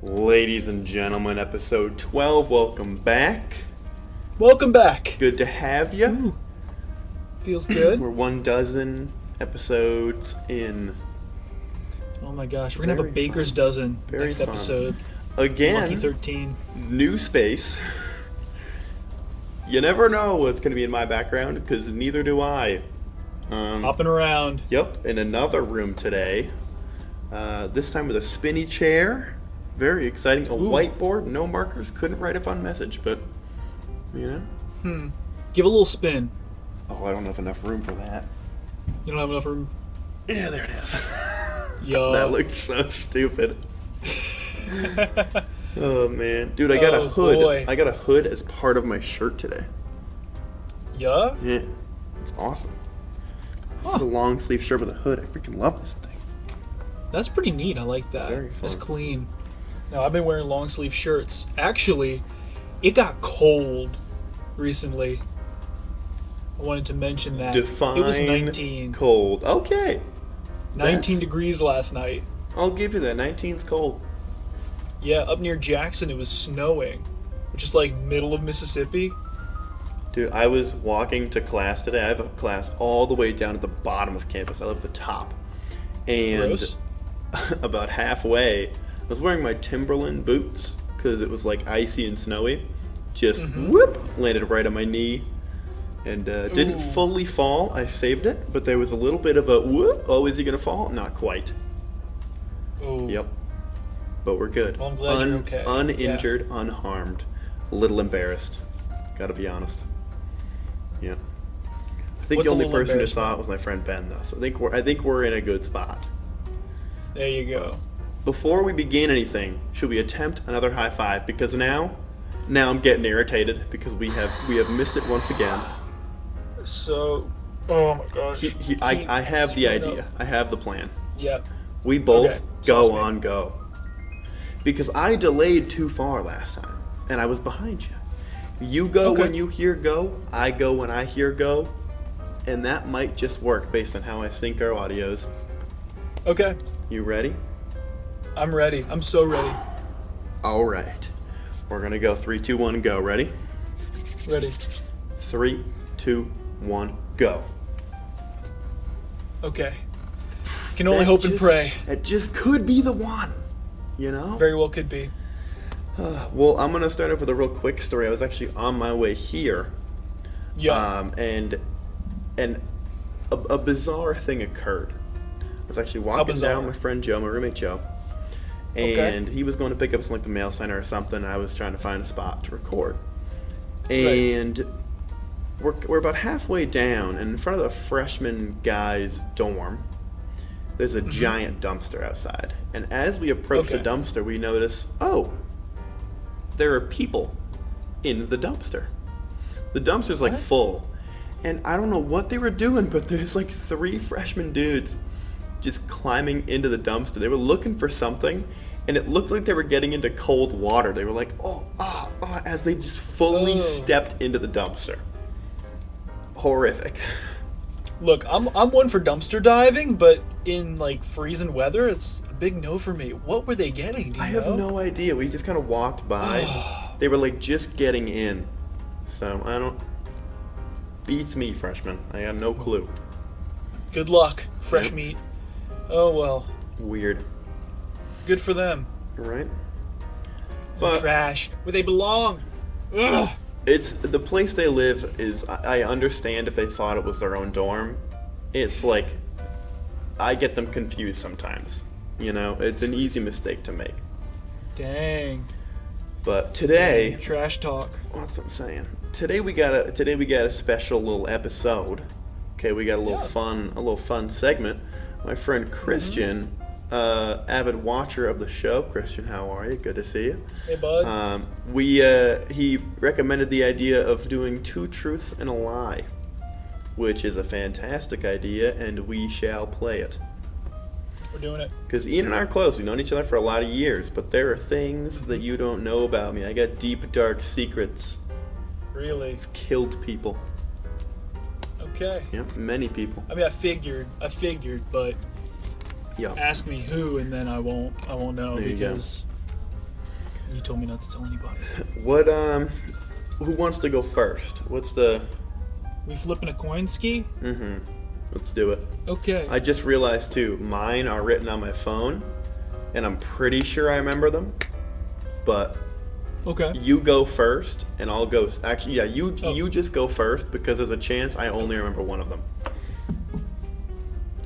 Ladies and gentlemen, episode 12, welcome back. Welcome back. Good to have you. Ooh. Feels good. We're 12 episodes in. Oh my gosh, we're going to have a baker's dozen next fun. episode. Again, Lucky 13. New space. You never know what's going to be in my background, because neither do I. Hopping around. Yep, in another room today. This time with a spinny chair. Very exciting. A whiteboard, no markers. Couldn't write a fun message, but, you know. Give a little spin. Oh, I don't have enough room for that. You don't have enough room? Yeah, there it is. Yo. That looks so stupid. Oh, man. Dude, I got a hood. Boy. I got a hood as part of my shirt today. Yeah? Yeah. It's awesome. This is a long sleeve shirt with a hood. I freaking love this thing. That's pretty neat. I like that. Very fun. That's clean. No, I've been wearing long sleeve shirts. Actually, it got cold recently. I wanted to mention that. Define It was 19. cold. Okay. 19 degrees last night. I'll give you that. 19's cold. Yeah, up near Jackson it was snowing, which is like middle of Mississippi. Dude, I was walking to class today. I have a class all the way down at the bottom of campus. I live at the top. And Gross. about halfway, I was wearing my Timberland boots because it was like icy and snowy. Just whoop, landed right on my knee. And didn't fully fall. I saved it, but there was a little bit of a whoop. Oh, is he going to fall? Not quite. Oh. Yep. But we're good. Well, I'm glad you're okay. Uninjured, unharmed. A little embarrassed. Gotta be honest. Yeah. I think What's the a only little person who saw it was my friend Ben, though. So I think we're in a good spot. There you go. Before we begin anything, should we attempt another high five? Because now I'm getting irritated because we have missed it once again. So, oh my gosh. I have the Straight idea. up. I have the plan. Yep. We both Okay, sauce go me. on go. Because I delayed too far last time, and I was behind you. You go Okay. when you hear go, I go when I hear go, and that might just work based on how I sync our audios. Okay. You ready? I'm ready. I'm so ready. All right. We're going to go 3, 2, 1, go. Ready? Ready. 3, 2, 1, go. Okay. Can only hope and pray. It just could be the one, you know? Very well could be. Well, I'm going to start off with a real quick story. I was actually on my way here. Yeah. And a bizarre thing occurred. I was actually walking bizarre? down, my friend Joe, my roommate Joe, and he was going to pick up something like the mail center or something. And I was trying to find a spot to record. And we're about halfway down, and in front of the freshman guy's dorm, there's a giant dumpster outside. And as we approach the dumpster, we notice, there are people in the dumpster. The dumpster's like full. And I don't know what they were doing, but there's like 3 freshman dudes just climbing into the dumpster. They were looking for something, and it looked like they were getting into cold water. They were like, as they just fully stepped into the dumpster. Horrific. Look, I'm one for dumpster diving, but in like freezing weather, it's a big no for me. What were they getting? Do you I know? have no idea. We just kind of walked by. They were like just getting in. So I don't. Beats me, freshman. I have no clue. Good luck, fresh Yep. meat. Oh well. Weird. Good for them. Right? But Trash where they belong. Ugh. it's the place they live is. I understand if they thought it was their own dorm. It's like I get them confused sometimes. You know, it's an easy mistake to make. Dang. But today, Trash talk. what's I'm saying? Today we got a special little episode. Okay, we got a little fun segment. My friend Christian, avid watcher of the show. Christian, how are you? Good to see you. Hey, bud. He recommended the idea of doing 2 truths and a lie, which is a fantastic idea, and we shall play it. We're doing it. Because Ian and I are close. We've known each other for a lot of years, but there are things that you don't know about me. I got deep, dark secrets. Really? I've killed people. Okay. Yeah, many people. I mean, I figured, but Yeah. ask me who, and then I won't know There you go. because You told me not to tell anybody. What, who wants to go first? What's the... We flipping a coin ski? Mm-hmm. Let's do it. Okay. I just realized, too, mine are written on my phone, and I'm pretty sure I remember them, but... Okay. You go first, and I'll go... Actually, yeah, you just go first, because there's a chance I only remember one of them.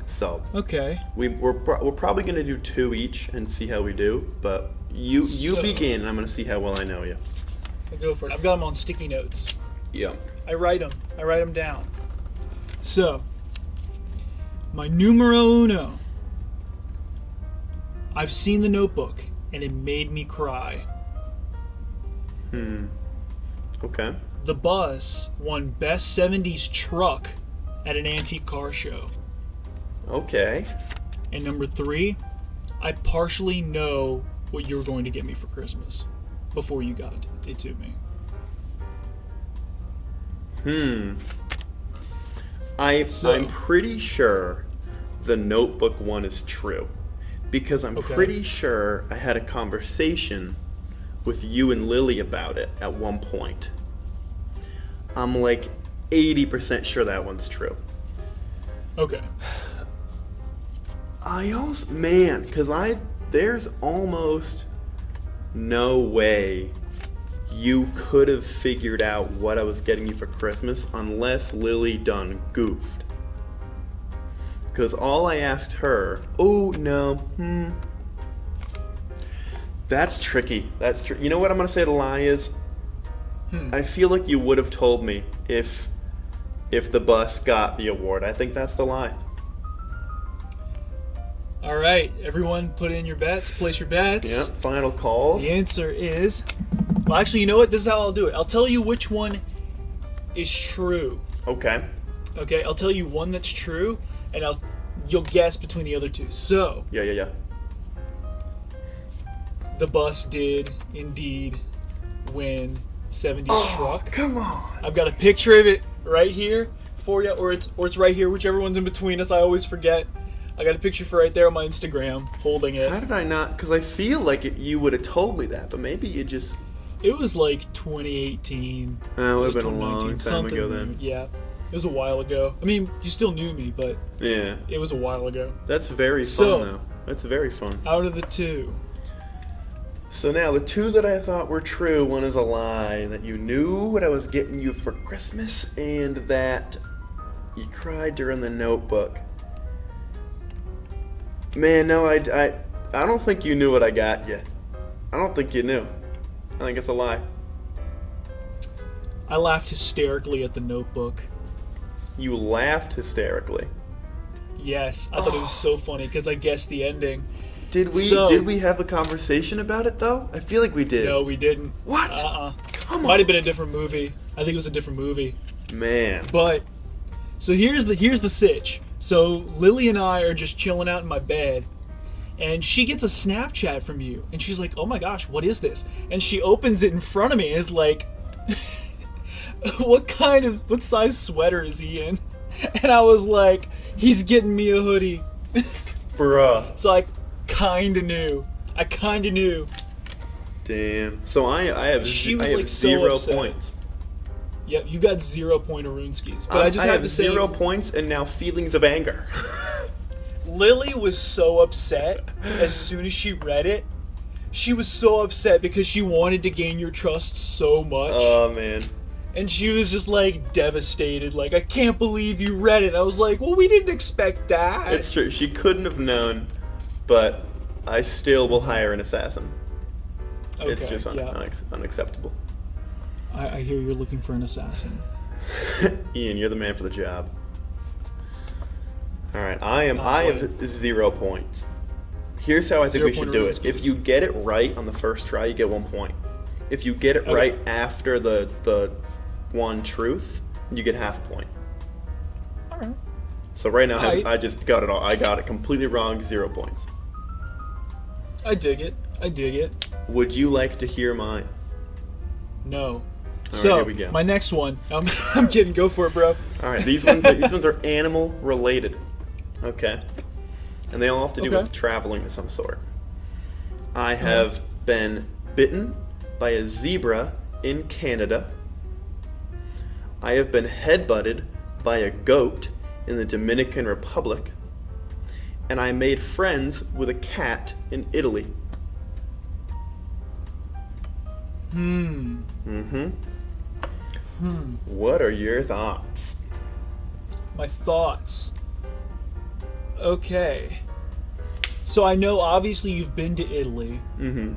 So... Okay. We're probably going to do 2 each and see how we do, but you begin, and I'm going to see how well I know you. I'll go for it. I've got them on sticky notes. Yeah. I write them down. So, my numero uno. I've seen The Notebook, and it made me cry. Okay. The Bus won Best 70s Truck at an antique car show. Okay. And number 3, I partially know what you were going to get me for Christmas before you got it to me. I'm pretty sure the Notebook one is true, because I'm pretty sure I had a conversation with you and Lily about it at one point. I'm like 80% sure that one's true. Okay. There's almost no way you could have figured out what I was getting you for Christmas unless Lily done goofed. Because all I asked her, that's tricky. You know what I'm going to say the lie is? I feel like you would have told me if the bus got the award. I think that's the lie. All right, everyone put in your bets, place your bets. Yeah, final calls. The answer is... Well, actually, you know what? This is how I'll do it. I'll tell you which one is true. Okay. Okay, I'll tell you one that's true, and you'll guess between the other 2. So... Yeah. The Bus did indeed win 70s Truck. Come on. I've got a picture of it right here for you, or it's right here, whichever one's in between us. I always forget. I got a picture for right there on my Instagram, holding it. How did I not? Because I feel like you would have told me that, but maybe you just... It was like 2018. It would have been a long time ago then. Yeah, it was a while ago. I mean, you still knew me, but yeah, it was a while ago. That's very fun, though. That's very fun. Out of the 2. So now, the 2 that I thought were true, one is a lie, that you knew what I was getting you for Christmas, and that you cried during The Notebook. Man, no, I don't think you knew what I got you. I don't think you knew. I think it's a lie. I laughed hysterically at The Notebook. You laughed hysterically? Yes, I thought it was so funny because I guessed the ending. Did we have a conversation about it, though? I feel like we did. No, we didn't. What? Come on. Might have been a different movie. I think it was a different movie. Man. But, so here's the sitch. So Lily and I are just chilling out in my bed, and she gets a Snapchat from you, and she's like, "Oh my gosh, what is this?" And she opens it in front of me and is like, what size sweater is he in? And I was like, he's getting me a hoodie. Bruh. So I kinda knew. Damn. So I have so 0 upset. points. Yep, you got 0 point Arunskis. But I just have have to say, 0 points and now feelings of anger. Lily was so upset as soon as she read it. She was so upset because she wanted to gain your trust so much. Oh, man. And she was just like devastated. Like, I can't believe you read it. I was like, well, we didn't expect that. It's true. She couldn't have known, but I still will hire an assassin. Okay, it's just unacceptable. I hear you're looking for an assassin. Ian, you're the man for the job. All right, I have 0 points. Here's how I think we should do it. If you get it right on the first try, you get 1 point. If you get it right after the one truth, you get half a point. All right. So right now, I just got it all. I got it completely wrong, 0 points. I dig it. Would you like to hear mine? No. All so, right, here we go. My next one. I'm kidding. Go for it, bro. All right, these ones are animal related. Okay. And they all have to do with traveling of some sort. I have been bitten by a zebra in Canada. I have been headbutted by a goat in the Dominican Republic. And I made friends with a cat in Italy. What are your thoughts? My thoughts. Okay. So I know obviously you've been to Italy,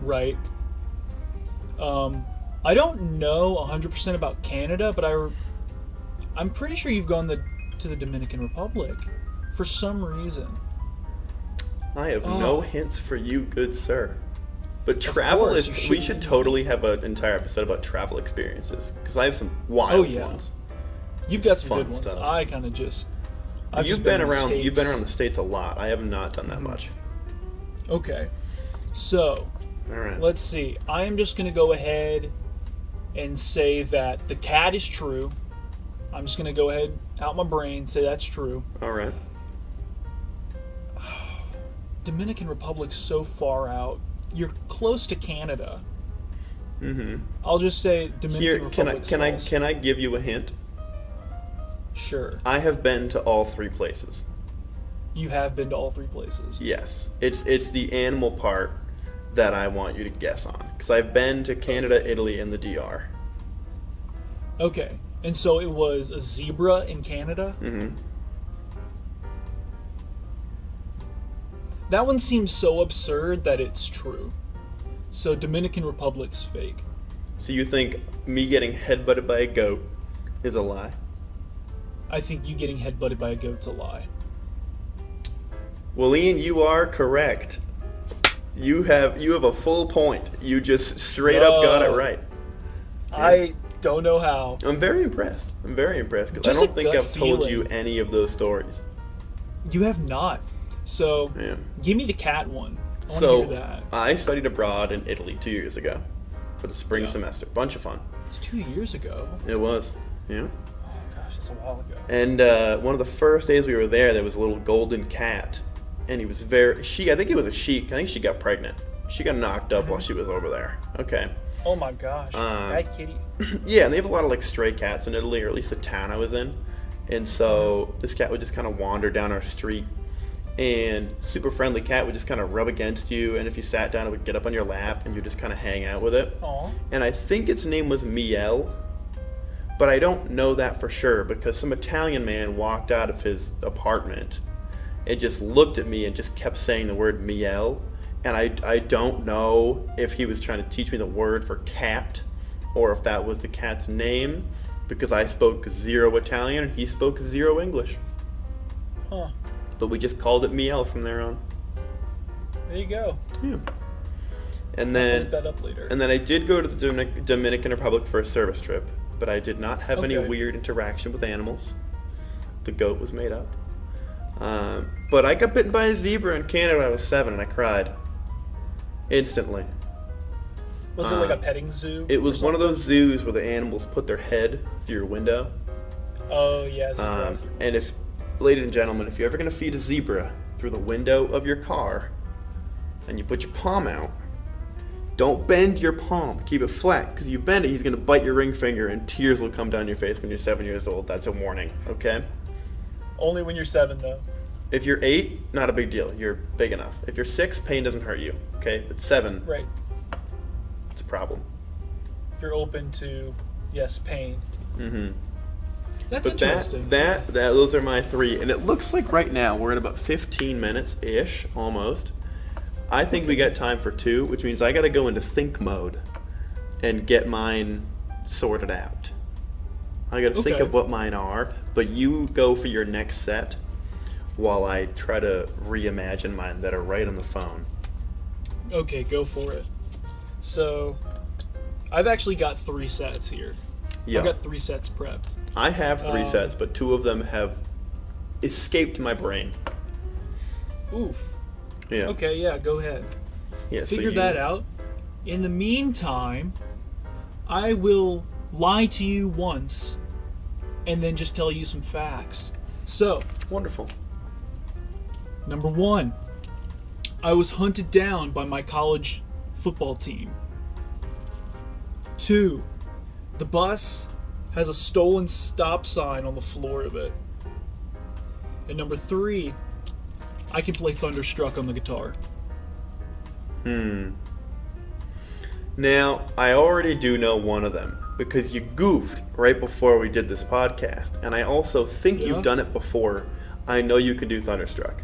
right? I don't know 100% about Canada, but I'm pretty sure you've gone to the Dominican Republic for some reason. I have no hints for you, good sir. But travel we should totally have an entire episode about travel experiences, because I have some wild ones. You've got some fun good ones. stuff. I kind of just You've been around the States a lot. I have not done that much. Okay. So, all right. Let's see. I am just going to go ahead and say that the cat is true. I'm just going to go ahead out my brain say that's true. All right. Dominican Republic's so far out. You're close to Canada. I'll just say Dominican Republic. Can I give you a hint? Sure. I have been to all three places. You have been to all three places. Yes. It's the animal part that I want you to guess on, because I've been to Canada, Italy, and the DR. Okay. And so it was a zebra in Canada? That one seems so absurd that it's true. So Dominican Republic's fake. So you think me getting headbutted by a goat is a lie? I think you getting headbutted by a goat's a lie. Well, Ian, you are correct. You have a full point. You just straight up got it right. Yeah. I don't know how. I'm very impressed. Because I don't think I've told you any of those stories. You have not. So, give me the cat one. I want to hear that. I studied abroad in Italy 2 years ago for the spring semester. Bunch of fun. It's 2 years ago. It was, yeah. Oh gosh, that's a while ago. And one of the first days we were there was a little golden cat, and he was I think it was a she. I think she got pregnant. She got knocked up while she was over there. Okay. Oh my gosh, that kitty. Yeah, and they have a lot of like stray cats in Italy, or at least the town I was in. And so this cat would just kind of wander down our street. And super friendly cat would just kind of rub against you, and if you sat down, it would get up on your lap, and you just kind of hang out with it. Aww. And I think its name was Miel, but I don't know that for sure, because some Italian man walked out of his apartment and just looked at me and just kept saying the word Miel, and I don't know if he was trying to teach me the word for cat, or if that was the cat's name, because I spoke zero Italian and he spoke zero English. Huh. But we just called it Miel from there on. There you go. Yeah. And then, I'll look that up later. And then I did go to the Dominican Republic for a service trip, but I did not have any weird interaction with animals. The goat was made up. But I got bitten by a zebra in Canada when I was 7, and I cried. Instantly. Was it like a petting zoo? It was one of those zoos where the animals put their head through your window. Oh, yeah. And if, ladies and gentlemen, if you're ever going to feed a zebra through the window of your car, and you put your palm out, don't bend your palm. Keep it flat, because you bend it, he's going to bite your ring finger, and tears will come down your face when you're 7 years old. That's a warning, okay? Only when you're 7, though. If you're 8, not a big deal. You're big enough. If you're 6, pain doesn't hurt you, okay? But 7, right, it's a problem. You're open to, yes, pain. Mm-hmm. That's interesting. Those are my 3, and it looks like right now we're in about 15 minutes-ish, almost. I think we got time for 2, which means I got to go into think mode and get mine sorted out. I got to think of what mine are, but you go for your next set while I try to reimagine mine that are right on the phone. Okay, go for it. So, I've actually got 3 sets here. Yeah. I've got 3 sets prepped. I have 3 sets, but 2 of them have escaped my brain. Oof. Yeah. Okay, yeah, go ahead. Yeah, Figure that out. In the meantime, I will lie to you once and then just tell you some facts. So, wonderful. Number 1, I was hunted down by my college football team. 2, the bus has a stolen stop sign on the floor of it. And number 3, I can play Thunderstruck on the guitar. Now, I already do know one of them because you goofed right before we did this podcast. And I also think you've done it before. I know you can do Thunderstruck.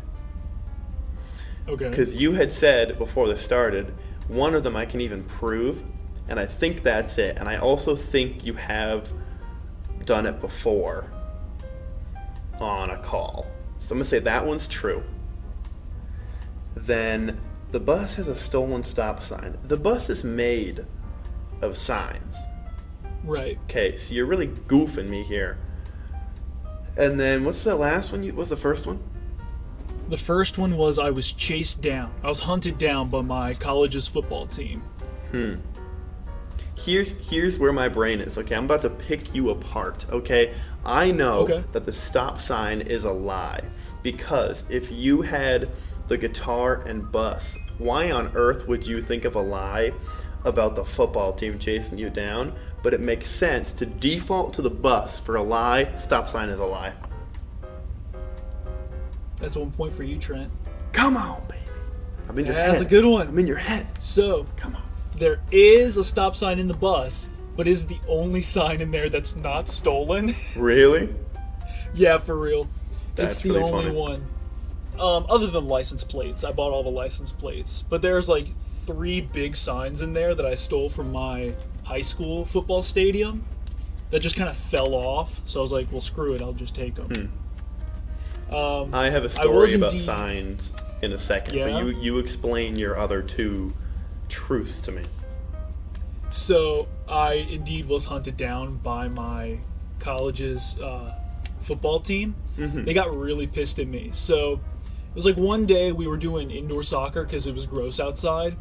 Okay. Because you had said before this started, one of them I can even prove, and I think that's it. And I also think you have done it before on a call. So I'm going to say that one's true. Then the bus has a stolen stop sign. The bus is made of signs. Right. Okay, so you're really goofing me here. And then what's the last one? What's the first one? The first one was I was chased down. I was hunted down by my college's football team. Here's where my brain is, okay? I'm about to pick you apart, okay? I know that the stop sign is a lie because if you had the guitar and bus, why on earth would you think of a lie about the football team chasing you down? But it makes sense to default to the bus for a lie. Stop sign is a lie. That's 1 point for you, Trent. Come on, baby. I'm in your head. That's a good one. I'm in your head. So, come on. There is a stop sign in the bus, but is the only sign in there that's not stolen. Really? Yeah, for real. That's it's the really only funny. one. Other than license plates, I bought all the license plates. But there's like 3 big signs in there that I stole from my high school football stadium that just kind of fell off. So I was like, well, screw it, I'll just take them. I have a story about signs in a second, but you explain your other 2 truths to me. So I indeed was hunted down by my college's football team. They got really pissed at me. So it was like one day we were doing indoor soccer because it was gross outside,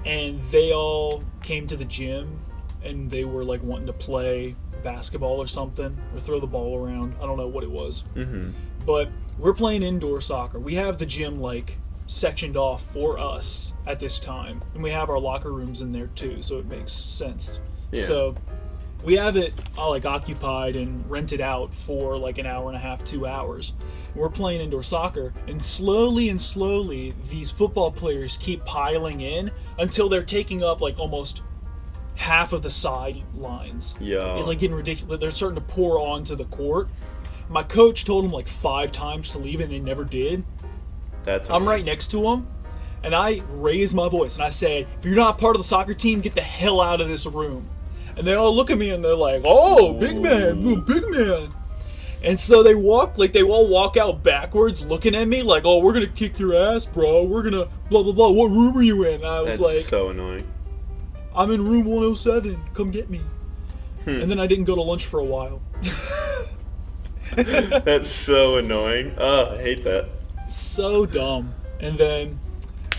and they all came to the gym and they were like wanting to play basketball or something or throw the ball around. I don't know what it was. But we're playing indoor soccer. We have the gym like sectioned off for us at this time, and we have our locker rooms in there too, so it makes sense. So we have it like occupied and rented out for like an hour and a half, 2 hours. We're playing indoor soccer, and slowly these football players keep piling in until they're taking up like almost half of the sidelines. It's like getting ridiculous. They're starting to pour onto the court. My coach told them like 5 times to leave, and they never did. I'm right next to them, and I raise my voice, and I say, if you're not part of the soccer team, get the hell out of this room. And they all look at me, and they're like, oh, big man, big man. And so they all walk out backwards looking at me like, oh, we're going to kick your ass, bro. We're going to blah, blah, blah. What room are you in? And I was That's so annoying. I'm in room 107. Come get me. And then I didn't go to lunch for a while. That's so annoying. Oh, I hate that. So dumb. And then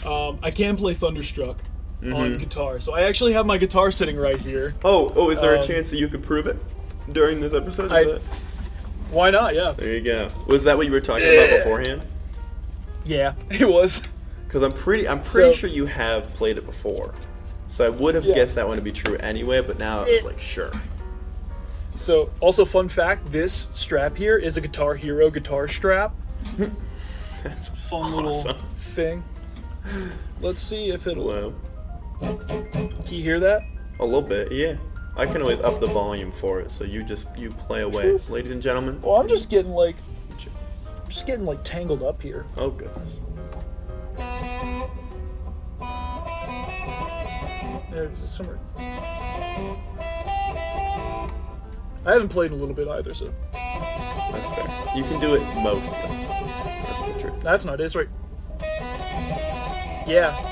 I can play Thunderstruck on guitar. So I actually have my guitar sitting right here. Oh, is there a chance that you could prove it during this episode? Why not? Yeah. There you go. Was that what you were talking about beforehand? Yeah, it was. Because I'm pretty sure you have played it before. So I would have guessed that one to be true anyway, but now it's like, sure. So, also fun fact, this strap here is a Guitar Hero guitar strap. That's a fun little thing. Let's see if it'll... Hello. Can you hear that? A little bit, yeah. I can always up the volume for it, so you play away. Ladies and gentlemen. Well, I'm just getting like tangled up here. Oh, goodness. There's somewhere. I haven't played in a little bit either, so. That's fair. You can do it most, though. That's the truth. That's not it. It's right. Yeah.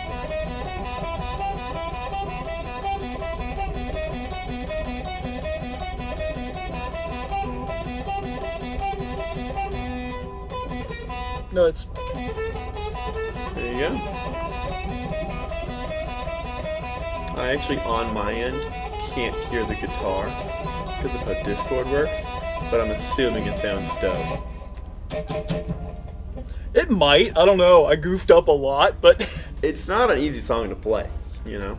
No, it's... There you go. I actually, on my end, can't hear the guitar because of how Discord works, but I'm assuming it sounds dope. It might. I don't know. I goofed up a lot, but... It's not an easy song to play, you know?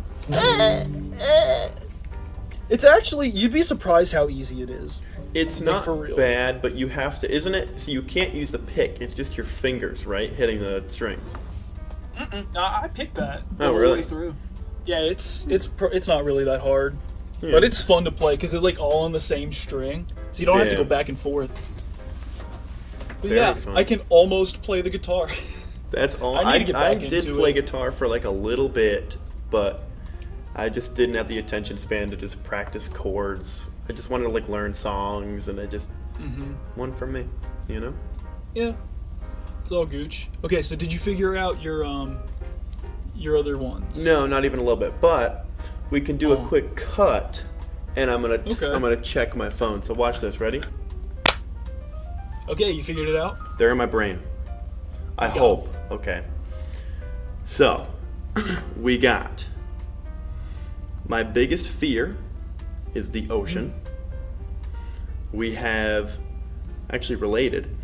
It's actually, you'd be surprised how easy it is. It's Like, not for real. bad, but you have to, isn't it? So you can't use the pick. It's just your fingers, right, hitting the strings. I picked that the Oh, whole really? way through. Yeah, it's not really that hard, Yeah. but it's fun to play because it's like all on the same string, so you don't have to Yeah. go back and forth. But Very yeah, fun. I can almost play the guitar. That's all. I need to get I back did into play it. guitar for like a little bit, but I just didn't have the attention span to just practice chords. I just wanted to like learn songs, and it just one for me, you know. Yeah, it's all gooch. Okay, so did you figure out your other ones? No, not even a little bit. But we can do a Oh. quick cut, and I'm Okay. gonna check my phone. So watch this. Ready? Okay, you figured it out? They're in my brain. I Let's go. hope. Okay. So we got my biggest fear is the ocean. We have actually related.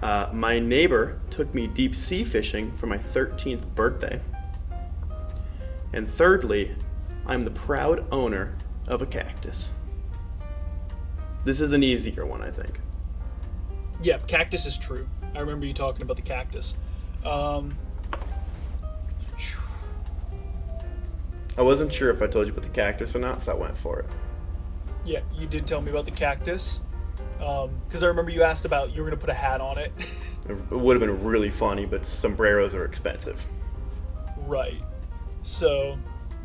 My neighbor took me deep sea fishing for my 13th birthday. And thirdly, I'm the proud owner of a cactus. This is an easier one, I think. Yeah, cactus is true. I remember you talking about the cactus. I wasn't sure if I told you about the cactus or not, so I went for it. Yeah, you did tell me about the cactus. Because I remember you asked about you were going to put a hat on it. It would have been really funny, but sombreros are expensive. Right. So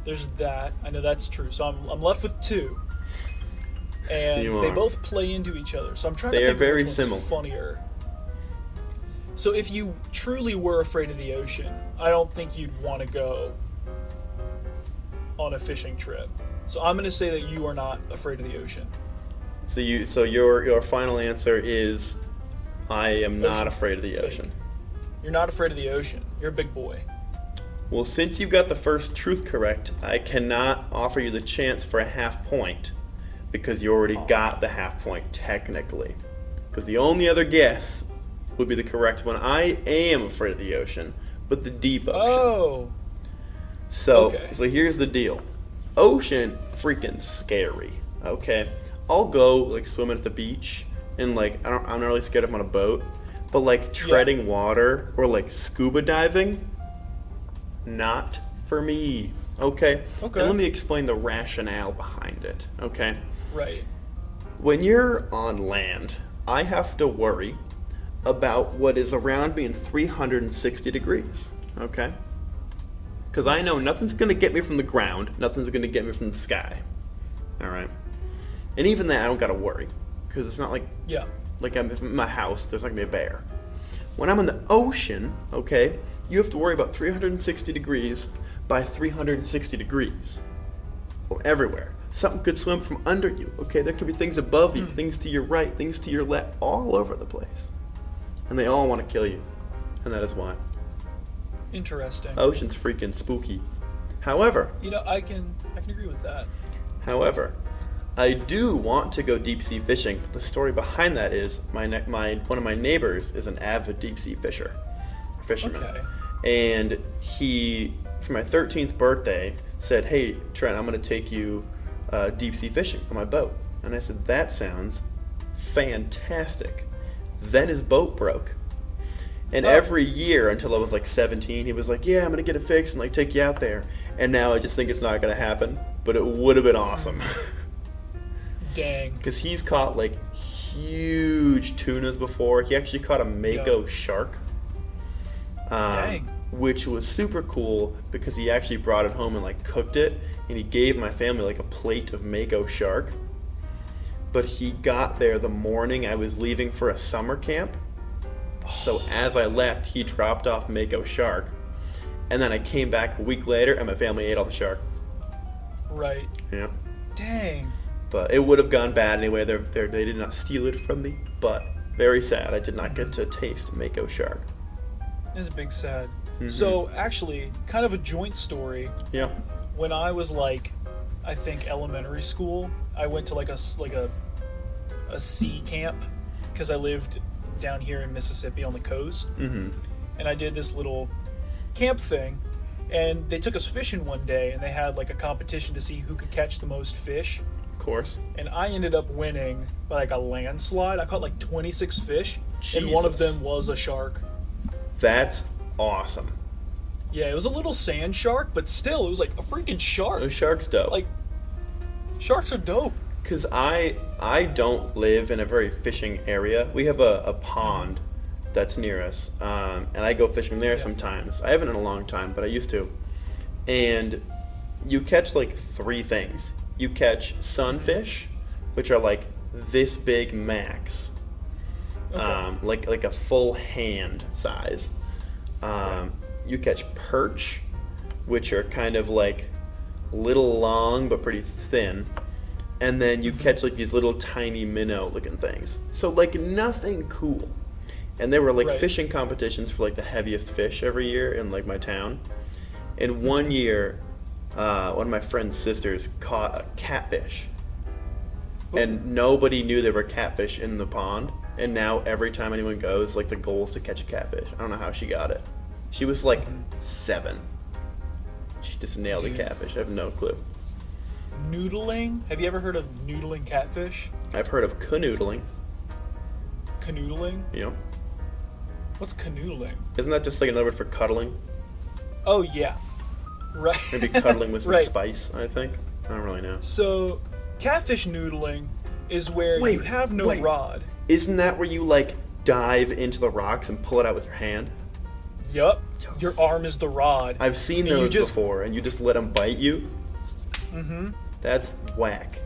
there's that. I know that's true. So I'm left with two. And You they are. both play into each other. So I'm trying They to are think very which one's similar. funnier. So if you truly were afraid of the ocean, I don't think you'd want to go on a fishing trip. So I'm going to say that you are not afraid of the ocean. So your final answer is, I am not Ocean afraid of the fake. ocean. You're not afraid of the ocean. You're a big boy. Well, since you got the first truth correct, I cannot offer you the chance for a half point because you already got the half point technically. Because the only other guess would be the correct one. I am afraid of the ocean, but the deep ocean. Oh. So, Okay. so here's the deal. Ocean, freaking scary. Okay, I'll go like swimming at the beach, and like I'm not really scared if I'm on a boat, but like treading water or like scuba diving, not for me. Okay. Okay. And let me explain the rationale behind it. Okay. Right. When you're on land, I have to worry about what is around me in 360 degrees. Okay. Because I know nothing's going to get me from the ground, nothing's going to get me from the sky. All right? And even that, I don't got to worry. Because it's not like Yeah. I'm in my house, there's not going to be a bear. When I'm in the ocean, okay, you have to worry about 360 degrees by 360 degrees. Well, everywhere. Something could swim from under you, okay? There could be things above you, things to your right, things to your left, all over the place. And they all want to kill you. And that is why. Interesting. Ocean's freaking spooky. However, You know, I can agree with that. I do want to go deep sea fishing. But the story behind that is one of my neighbors is an avid deep sea fisherman, Okay. and he, for my 13th birthday, said, "Hey Trent, I'm going to take you deep sea fishing on my boat." And I said, "That sounds fantastic." Then his boat broke. And every year until I was like 17, he was like, "Yeah, I'm gonna get it fixed and like take you out there." And now I just think it's not gonna happen, but it would have been awesome. Dang. Because he's caught like huge tunas before. He actually caught a mako shark, Dang. which was super cool because he actually brought it home and like cooked it, and he gave my family like a plate of mako shark. But he got there the morning I was leaving for a summer camp. So as I left, he dropped off mako shark, and then I came back a week later, and my family ate all the shark. Right. Yeah, Dang. but it would have gone bad anyway. They did not steal it from me, but very sad. I did not get to taste mako shark. It's a big sad. So actually, kind of a joint story. Yeah. When I was like, I think elementary school, I went to like a sea camp because I lived down here in Mississippi on the coast, and I did this little camp thing, and they took us fishing one day, and they had like a competition to see who could catch the most fish. course. And I ended up winning by like a landslide. I caught like 26 fish, and one of them was a shark. That's awesome. Yeah, it was a little sand shark, but still, it was like a freaking shark. A shark's dope. Like, sharks are dope. Because I don't live in a very fishing area. We have a pond that's near us, and I go fishing there sometimes. I haven't in a long time, but I used to. And you catch like 3 things. You catch sunfish, which are like this big max, like a full hand size. You catch perch, which are kind of like little long but pretty thin. And then you catch like these little tiny minnow looking things. So like nothing cool. And there were like fishing competitions for like the heaviest fish every year in like my town. And one year, one of my friend's sisters caught a catfish. And nobody knew there were catfish in the pond. And now every time anyone goes, like the goal is to catch a catfish. I don't know how she got it. She was like 7. She just nailed a catfish. I have no clue. Noodling? Have you ever heard of noodling catfish? I've heard of canoodling. Canoodling? Yep. What's canoodling? Isn't that just like another word for cuddling? Oh, yeah. Right. Maybe cuddling with some spice, I think. I don't really know. So, catfish noodling is where you have no rod. Isn't that where you like dive into the rocks and pull it out with your hand? Yup. Yes. Your arm is the rod. I've seen those before, and you just let them bite you. Mm-hmm. That's whack.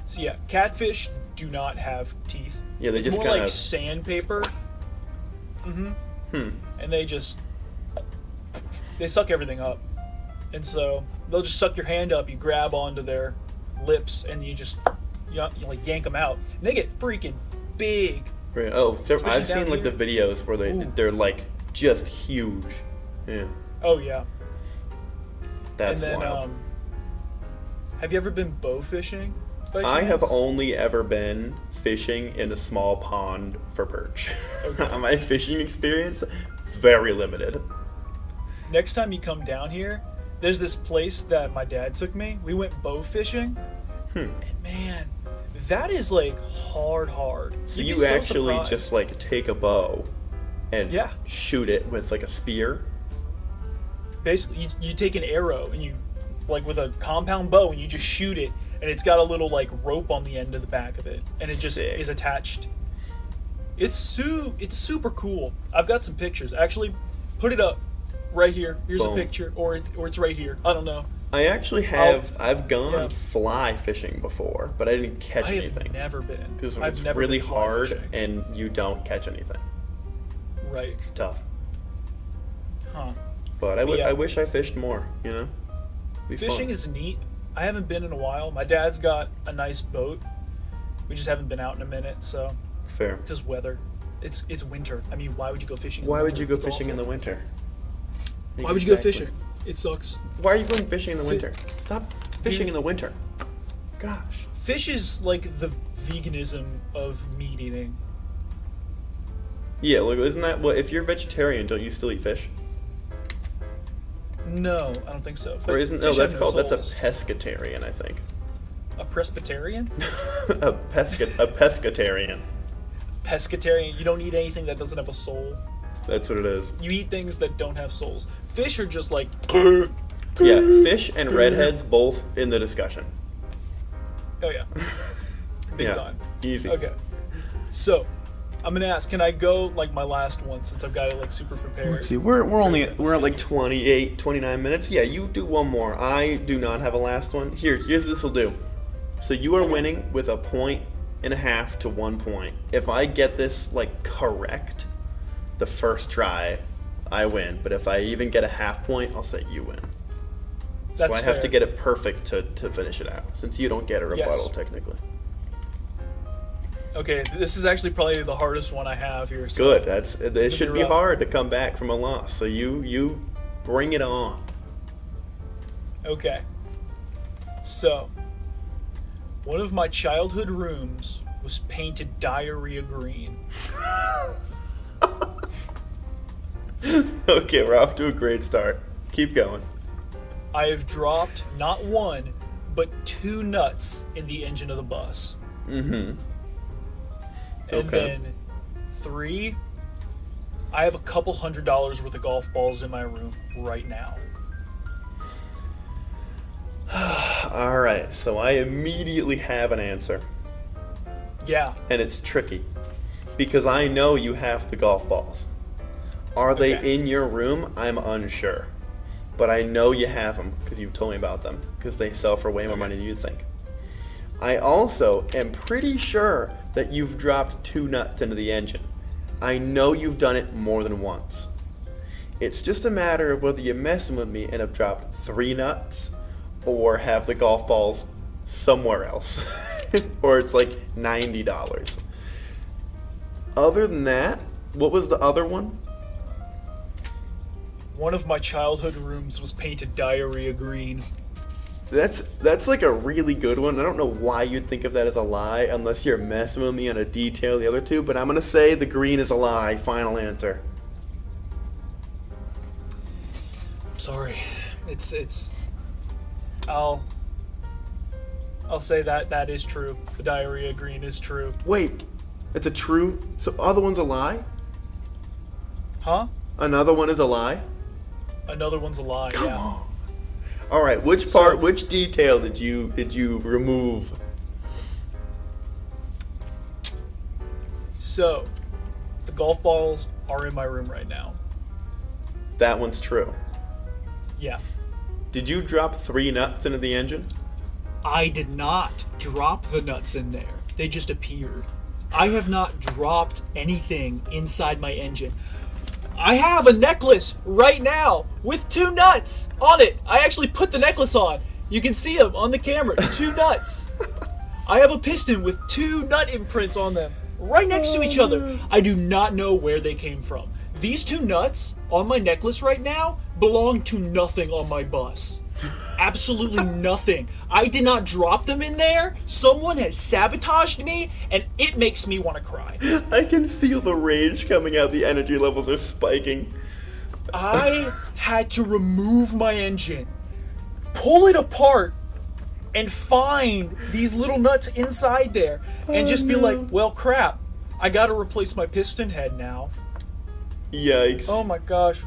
So yeah, catfish do not have teeth. Yeah, it's just more kind like sandpaper. Mm-hmm. And they suck everything up. And so they'll just suck your hand up, you grab onto their lips, and you like yank them out. And they get freaking big. Right. Oh, so I've seen like the videos where they're like just huge. Yeah. Oh yeah. That's and then, wild. Have you ever been bow fishing? I have only ever been fishing in a small pond for perch. Okay. My fishing experience, very limited. Next time you come down here, there's this place that my dad took me. We went bow fishing. And man, that is like hard. So you actually just like take a bow and shoot it with like a spear? Basically, you take an arrow and you, like with a compound bow, and you just shoot it, and it's got a little like rope on the end of the back of it, and it just is attached. It's super cool. I've got some pictures. Actually, put it up right here. Here's a picture, or it's right here. I don't know. I actually have. I've gone fly fishing before, but I didn't catch anything. I've never been. Because it's really hard, and you don't catch anything. Right. It's tough. Huh. But I wish I fished more. You know. Fishing is neat. I haven't been in a while. My dad's got a nice boat. We just haven't been out in a minute, so. Fair. Because weather. It's winter. I mean, why would you go fishing in the winter? Why would you go it's fishing awful. in the winter? Why would you go fishing? It sucks. Why are you going fishing in the winter? Stop fishing in the winter. Gosh. Fish is like the veganism of meat eating. Yeah, like isn't that what? If you're vegetarian, don't you still eat fish? No, I don't think so. But or isn't that's a pescatarian, I think. A Presbyterian? a pescatarian. Pescatarian. You don't eat anything that doesn't have a soul. That's what it is. You eat things that don't have souls. Fish are just like. Yeah, fish and redheads both in the discussion. Oh yeah. Big time. Easy. Okay. So, I'm gonna ask, can I go like my last one since I've got it like super prepared? Let's see, we're at like 28, 29 minutes. Yeah, you do one more. I do not have a last one. Here's this will do. So you are winning with 1.5 points to 1 point. If I get this like correct, the first try, I win. But if I even get a half point, I'll say you win. So I have to get it perfect to finish it out, since you don't get a rebuttal technically. Okay, this is actually probably the hardest one I have here. So Good. It should be hard to come back from a loss. So you bring it on. Okay. So, one of my childhood rooms was painted diarrhea green. Okay, we're off to a great start. Keep going. I have dropped not one, but 2 nuts in the engine of the bus. Mm-hmm. And then 3, I have a couple $100 worth of golf balls in my room right now. All right, so I immediately have an answer. Yeah. And it's tricky because I know you have the golf balls. Are they in your room? I'm unsure. But I know you have them because you've told me about them because they sell for way more money than you think. I also am pretty sure that you've dropped 2 nuts into the engine. I know you've done it more than once. It's just a matter of whether you're messing with me and have dropped 3 nuts or have the golf balls somewhere else. Or it's like $90. Other than that, what was the other one? One of my childhood rooms was painted diarrhea green. That's like a really good one. I don't know why you'd think of that as a lie unless you're messing with me on a detail of the other 2, but I'm going to say the green is a lie. Final answer. I'm sorry. I'll say that is true. The diarrhea green is true. Wait, it's a true... So other one's a lie? Huh? Another one is a lie? Another one's a lie, Come yeah. on. All right, which detail did you remove? So, the golf balls are in my room right now. That one's true. Yeah. Did you drop 3 nuts into the engine? I did not drop the nuts in there. They just appeared. I have not dropped anything inside my engine. I have a necklace right now with 2 nuts on it. I actually put the necklace on. You can see them on the camera. 2 nuts. I have a piston with 2 nut imprints on them right next to each other. I do not know where they came from. These 2 nuts on my necklace right now belong to nothing on my bus. Absolutely nothing. I did not drop them in there. Someone has sabotaged me, and it makes me want to cry. I can feel the rage coming out. The energy levels are spiking. I had to remove my engine, pull it apart, and find these little nuts inside there, and just be like, well, crap. I gotta replace my piston head now. Yikes. Oh my gosh.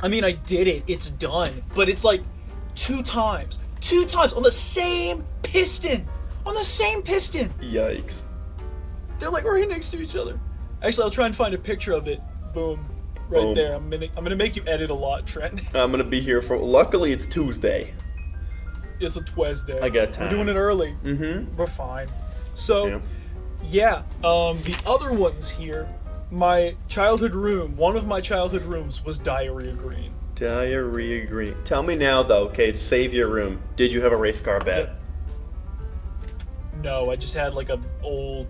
I mean, I did it. It's done. But it's like 2 times. 2 times on the same piston. On the same piston. Yikes. They're like right next to each other. Actually, I'll try and find a picture of it. Boom. Right Boom. there. I'm gonna make you edit a lot, Trent. I'm going to be here for... Luckily, it's Tuesday. It's a Tuesday. I got time. We're doing it early. Mm-hmm. We're fine. So, yeah. The other ones here, my childhood room, one of my childhood rooms was diarrhea green. Diarrhea green. Tell me now, though, okay, to save your room, did you have a race car bed? No, I just had like a old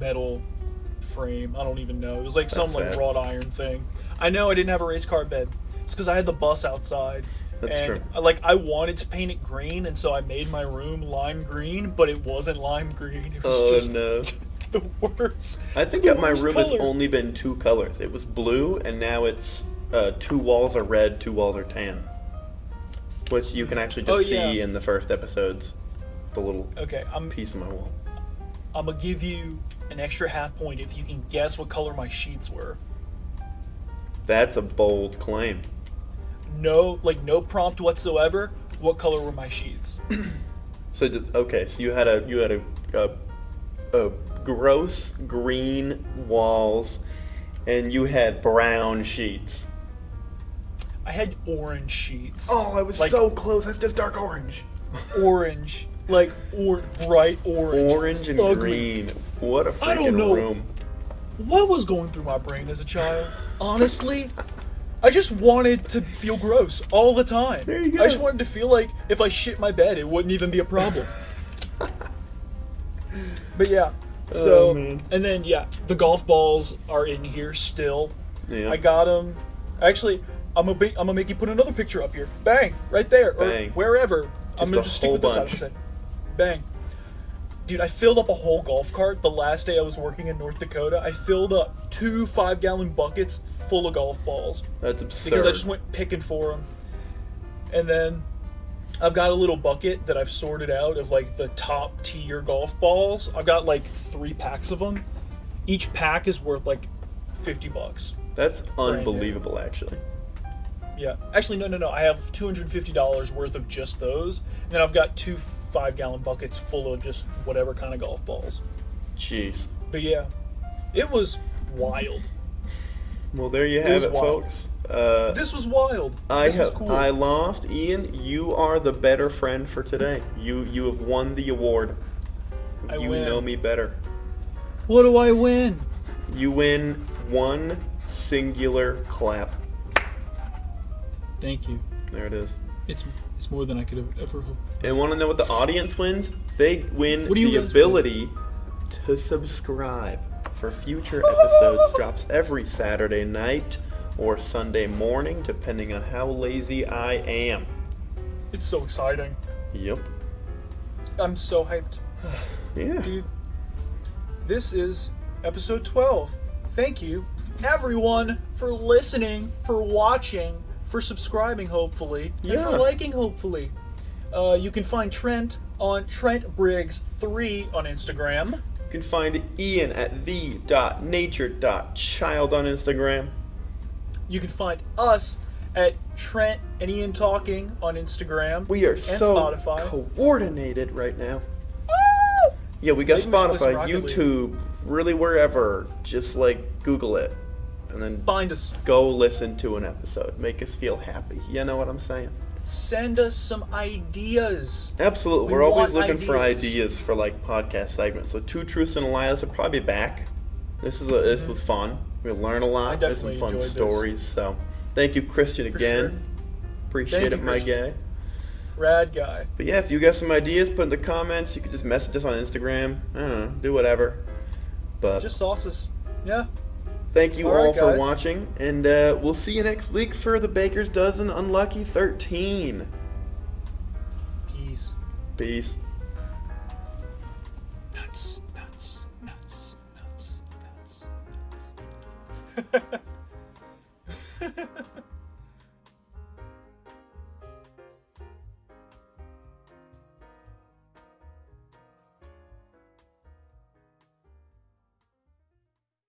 metal frame. I don't even know. It was like some like wrought iron thing. I know I didn't have a race car bed. It's because I had the bus outside. That's true. I wanted to paint it green, and so I made my room lime green, but it wasn't lime green. It was just no. the worst. I think that my room has only been 2 colors. It was blue, and now it's 2 walls are red, 2 walls are tan. Which you can actually just see in the first episodes. The little piece of my wall. I'm gonna give you an extra half point if you can guess what color my sheets were. That's a bold claim. No prompt whatsoever. What color were my sheets? So you had a gross green walls, and you had brown sheets. I had orange sheets. Oh, I was so close. That's just dark orange. Orange, bright orange. Orange and ugly. green. What a freaking I don't know room. what was going through my brain as a child. Honestly, I just wanted to feel gross all the time. There you go. I just wanted to feel like if I shit my bed, it wouldn't even be a problem. But yeah, so and then the golf balls are in here still. Yeah. I got them. Actually, I'm gonna make you put another picture up here. Bang, right there, Bang. or wherever. I'm gonna just stick with this out of his head. Bang. Dude, I filled up a whole golf cart the last day I was working in North Dakota. I filled up 2 5-gallon buckets full of golf balls. That's absurd. Because I just went picking for them. And then I've got a little bucket that I've sorted out of like the top tier golf balls. I've got like 3 packs of them. Each pack is worth like $50. That's unbelievable, actually. Yeah. Actually, no. I have $250 worth of just those. And then I've got 2 5-gallon buckets full of just whatever kind of golf balls. Jeez. But yeah, it was wild. Well, there you have it, folks. This was wild. This was cool. I lost. Ian, you are the better friend for today. You have won the award. You win. know me better. What do I win? You win one singular clap. Thank you. There it is. It's more than I could have ever hoped. And want to know what the audience wins? They win the ability to subscribe for future episodes. Drops every Saturday night or Sunday morning, depending on how lazy I am. It's so exciting. Yep. I'm so hyped. Yeah. Dude, this is episode 12. Thank you, everyone, for listening, for watching, for subscribing, hopefully, and for liking, hopefully. You can find Trent on Trent Briggs 3 on Instagram. You can find Ian at the.nature.child on Instagram. You can find us at Trent and Ean Talking on Instagram. We are and so Spotify. coordinated right now. Woo! Yeah, we got Maybe we should play some Spotify, Rocket League. YouTube, really wherever. Just like Google it. And then Find us. go listen to an episode. Make us feel happy. You know what I'm saying? Send us some ideas. Absolutely. We We're always want looking for ideas. ideas for like podcast segments. So 2 Truths and a Lie, this will probably be back. This was fun. We learned a lot. I There's some definitely fun enjoyed stories. So thank you, Christian, For again. sure. Appreciate Thank it, you, my Christian. guy. Rad guy. But yeah, if you got some ideas, put in the comments. You can just message us on Instagram. I don't know, do whatever. But Just sauces. Yeah. thank you All all right, for guys. watching, and we'll see you next week for the Baker's Dozen Unlucky 13. Peace. Peace. Nuts.